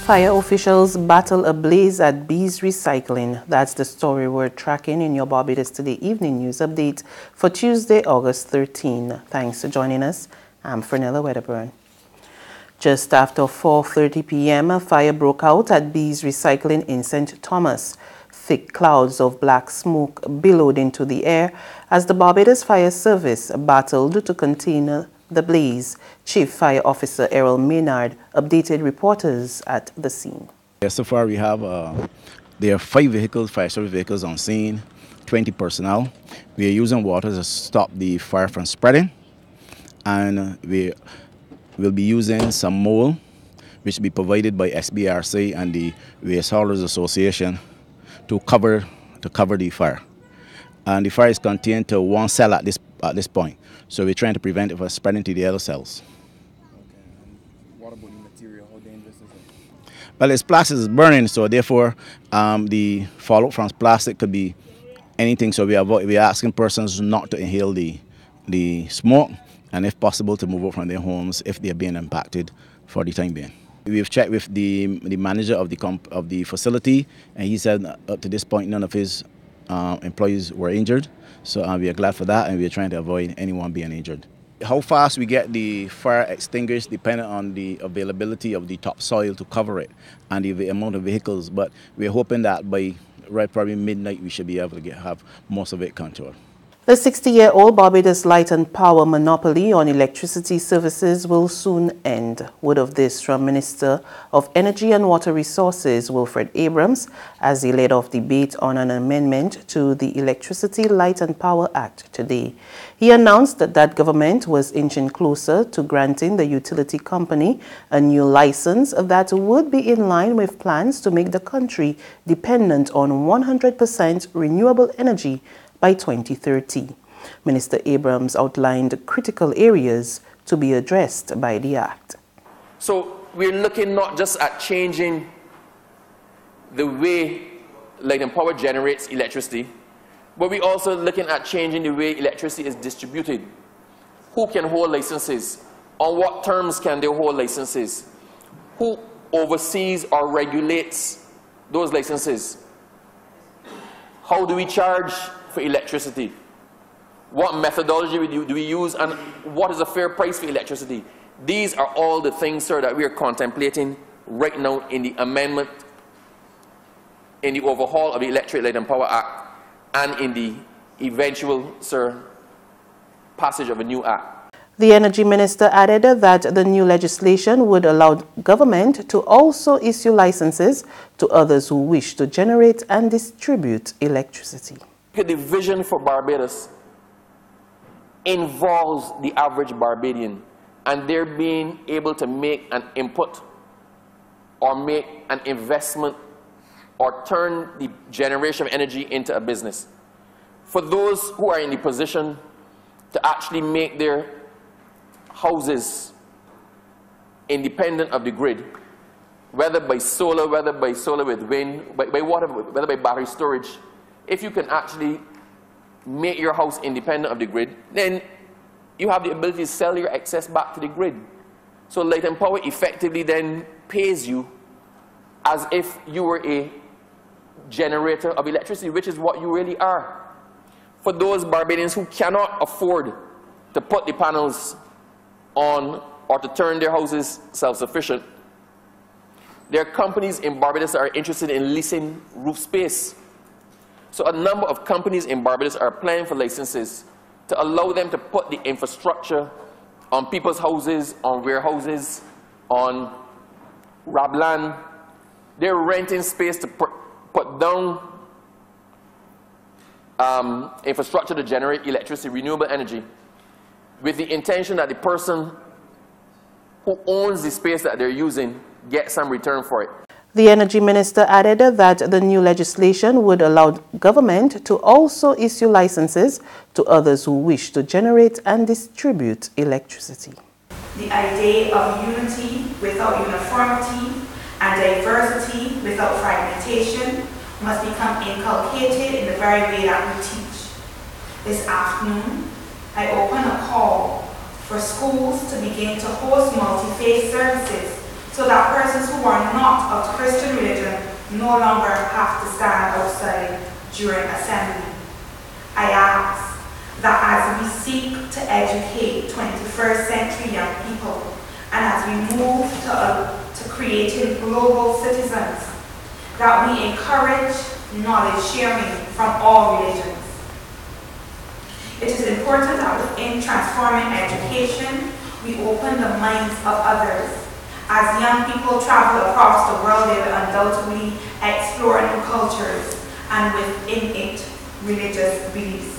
Fire officials battle a blaze at Bees Recycling. That's the story we're tracking in your Barbados Today Evening News Update for Tuesday, August 13. Thanks for joining us. I'm Fernella Wedderburn. Just after 4:30 p.m., a fire broke out at Bees Recycling in St. Thomas. Thick clouds of black smoke billowed into the air as the Barbados Fire Service battled to contain the blaze. Chief Fire Officer Errol Maynard updated reporters at the scene. So far we have there are 5 vehicles, fire service vehicles on scene, 20 personnel. We are using water to stop the fire from spreading, and we will be using some mold which will be provided by SBRC and the Waste Haulers Association to cover the fire. And the fire is contained to one cell at this point. So we're trying to prevent it from spreading to the other cells. Okay. And what about the material? How dangerous is it? Well, it's plastic is burning, so therefore the fallout from plastic could be anything. So we are asking persons not to inhale the smoke, and if possible to move out from their homes if they are being impacted for the time being. We've checked with the manager of the facility, and he said up to this point none of his employees were injured. So we are glad for that, and we are trying to avoid anyone being injured. How fast we get the fire extinguished depends on the availability of the topsoil to cover it and the amount of vehicles. But we're hoping that by probably midnight we should be able to have most of it controlled. The 60-year-old Barbados Light and Power monopoly on electricity services will soon end. Word of this from Minister of Energy and Water Resources Wilfred Abrams as he led off debate on an amendment to the Electricity Light and Power Act today. He announced that government was inching closer to granting the utility company a new license that would be in line with plans to make the country dependent on 100% renewable energy by 2030. Minister Abrams outlined critical areas to be addressed by the Act. So we're looking not just at changing the way light and power generates electricity, but we're also looking at changing the way electricity is distributed. Who can hold licenses? On what terms can they hold licenses? Who oversees or regulates those licenses? How do we charge for electricity? What methodology do we use, and what is a fair price for electricity? These are all the things, sir, that we are contemplating right now in the amendment, in the overhaul of the Electric Light and Power Act, and in the eventual, sir, passage of a new act. The Energy Minister added that the new legislation would allow government to also issue licenses to others who wish to generate and distribute electricity. The vision for Barbados involves the average Barbadian, and they're being able to make an input or make an investment or turn the generation of energy into a business. For those who are in the position to actually make their houses independent of the grid, whether by solar with wind, by water, whether by battery storage, if you can actually make your house independent of the grid, then you have the ability to sell your excess back to the grid. So light and power effectively then pays you as if you were a generator of electricity, which is what you really are. For those Barbadians who cannot afford to put the panels on or to turn their houses self-sufficient, there are companies in Barbados that are interested in leasing roof space. So a number of companies in Barbados are applying for licenses to allow them to put the infrastructure on people's houses, on warehouses, on rabland. They're renting space to put down infrastructure to generate electricity, renewable energy, with the intention that the person who owns the space that they're using gets some return for it. The Energy Minister added that the new legislation would allow government to also issue licenses to others who wish to generate and distribute electricity. The idea of unity without uniformity and diversity without fragmentation must become inculcated in the very way that we teach. This afternoon, I open a call for schools to begin to host multi-faith services so that persons who are not of the Christian religion no longer have to stand outside during assembly. I ask that as we seek to educate 21st century young people, and as we move to creating global citizens, that we encourage knowledge sharing from all religions. It is important that within transforming education, we open the minds of others. As young people travel across the world, they will undoubtedly explore new cultures and within it, religious beliefs.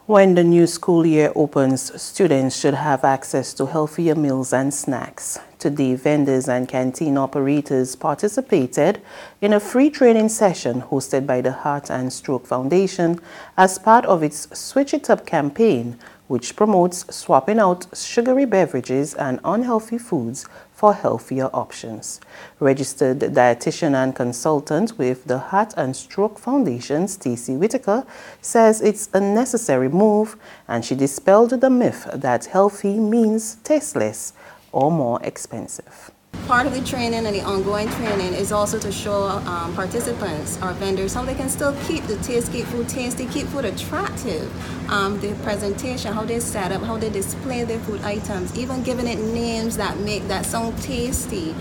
When the new school year opens, students should have access to healthier meals and snacks. Today, vendors and canteen operators participated in a free training session hosted by the Heart and Stroke Foundation as part of its Switch It Up campaign, which promotes swapping out sugary beverages and unhealthy foods for healthier options. Registered dietitian and consultant with the Heart and Stroke Foundation, Stacey Whitaker, says it's a necessary move, and she dispelled the myth that healthy means tasteless or more expensive. Part of the training and the ongoing training is also to show participants or vendors how they can still keep the taste, keep food tasty, keep food attractive. The presentation, how they set up, how they display their food items, even giving it names that sound tasty.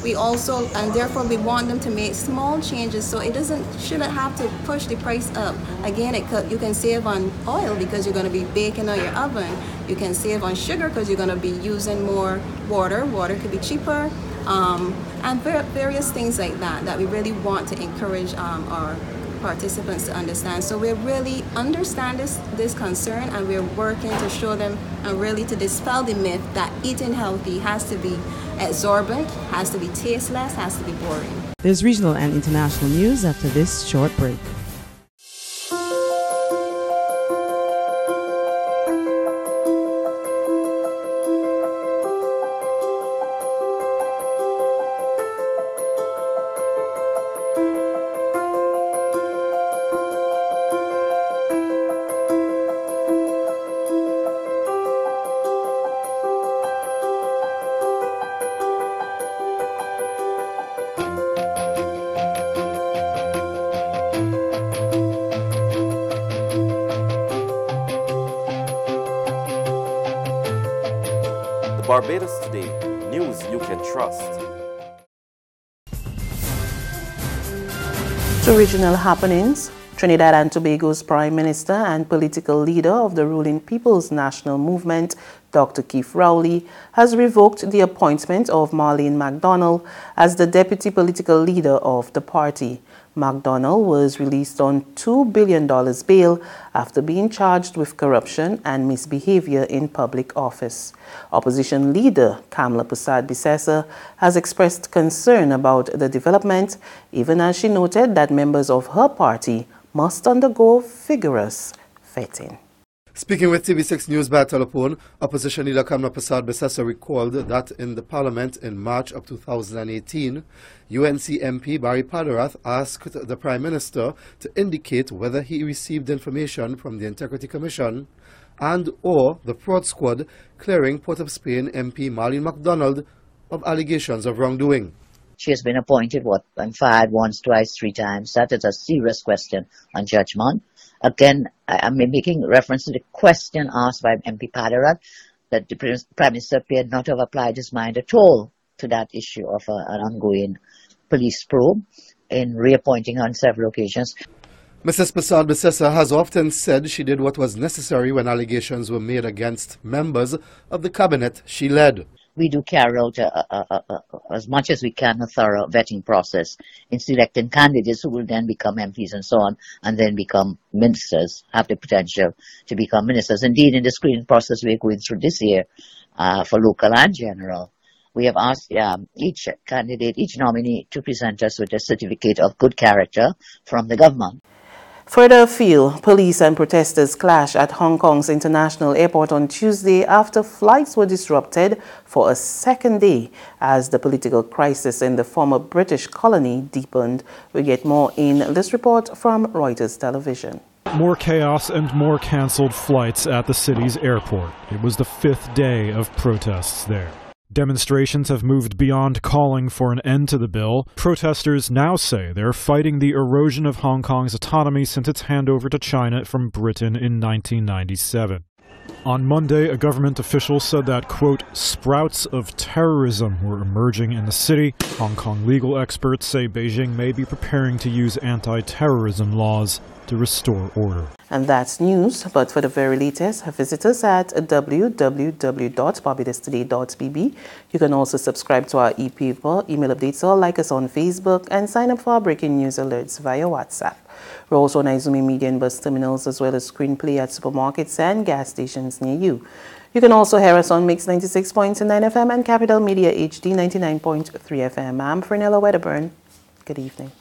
We also, and therefore we want them to make small changes so it shouldn't have to push the price up. Again, you can save on oil because you're going to be baking on your oven. You can save on sugar because you're going to be using more water. Water could be cheaper. And various things like that we really want to encourage our participants to understand. So we really understand this concern, and we're working to show them and really to dispel the myth that eating healthy has to be exorbitant, has to be tasteless, has to be boring. There's regional and international news after this short break. Barbados Today, news you can trust. To regional happenings, Trinidad and Tobago's Prime Minister and political leader of the ruling People's National Movement, Dr. Keith Rowley, has revoked the appointment of Marlene MacDonald as the deputy political leader of the party. MacDonald was released on $2 billion bail after being charged with corruption and misbehavior in public office. Opposition leader Kamla Persad-Bissessar has expressed concern about the development, even as she noted that members of her party must undergo vigorous vetting. Speaking with TV6 News by telephone, opposition leader Kamla Persad-Bissessar recalled that in the parliament in March of 2018, UNC MP Barry Padarath asked the Prime Minister to indicate whether he received information from the Integrity Commission and or the fraud squad clearing Port of Spain MP Marlene MacDonald of allegations of wrongdoing. She has been appointed, and fired once, twice, 3 times. That is a serious question on judgment. Again, I'm making reference to the question asked by MP Padarath that the Prime Minister appeared not to have applied his mind at all to that issue of an ongoing police probe in reappointing on several occasions. Mrs. Persad-Bissessar has often said she did what was necessary when allegations were made against members of the cabinet she led. We do carry out, as much as we can, a thorough vetting process in selecting candidates who will then become MPs and so on, and then become ministers, have the potential to become ministers. Indeed, in the screening process we're going through this year for local and general, we have asked each candidate, each nominee to present us with a certificate of good character from the government. Further afield, police and protesters clashed at Hong Kong's International Airport on Tuesday after flights were disrupted for a second day as the political crisis in the former British colony deepened. We get more in this report from Reuters Television. More chaos and more cancelled flights at the city's airport. It was the 5th day of protests there. Demonstrations have moved beyond calling for an end to the bill. Protesters now say they're fighting the erosion of Hong Kong's autonomy since its handover to China from Britain in 1997. On Monday, a government official said that, quote, sprouts of terrorism were emerging in the city. Hong Kong legal experts say Beijing may be preparing to use anti-terrorism laws to restore order. And that's news, but for the very latest, visit us at www.barbadostoday.bb. You can also subscribe to our e-paper, email updates, or like us on Facebook, and sign up for our breaking news alerts via WhatsApp. We're also on Izumi Media and bus terminals, as well as screenplay at supermarkets and gas stations near you. You can also hear us on Mix 96.9 FM and Capital Media HD 99.3 FM. I'm Fernella Wedderburn. Good evening.